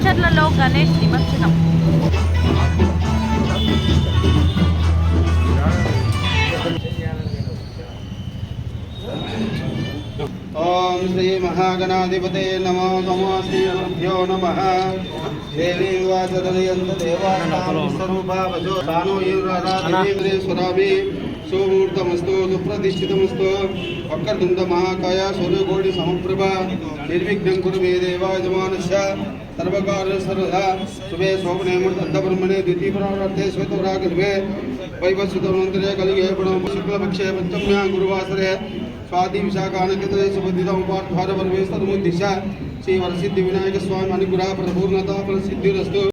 చర్లలో గణేష్ నిమజ్జనం. ओम श्री महागणाधिपते नमो नमो श्री गुरुभ्यो नमः। देवी वाचदयन्त देवानां स्वरूपा वजो दानो युराराधने स्वरामि सुमुहूर्तमस्तु सुप्रतिष्ठितमस्तु वक्रतुण्ड महाकाय सूर्यकोटि समप्रभा निर्विघ्नं कुरु मे देवा यजमानस्य सर्वकार्य सर्वदा शुभे शोभने मुहूर्तब्रह्मणे द्वितीय प्रारब्धे श्वेतवरागर्भे वैवस्वतमन्त्रे कलिगे प्रणव शुक्लपक्षे पंचम्यां गुरुवासरे स्वाति विशाखानक्षत्रे सुबुद्धितम पार्थभार परमेश्वर मुद्दिशा श्री वरसिद्धि विनायक स्वामी अनुग्रह प्रपूर्णता फलसिद्धिरस्तु।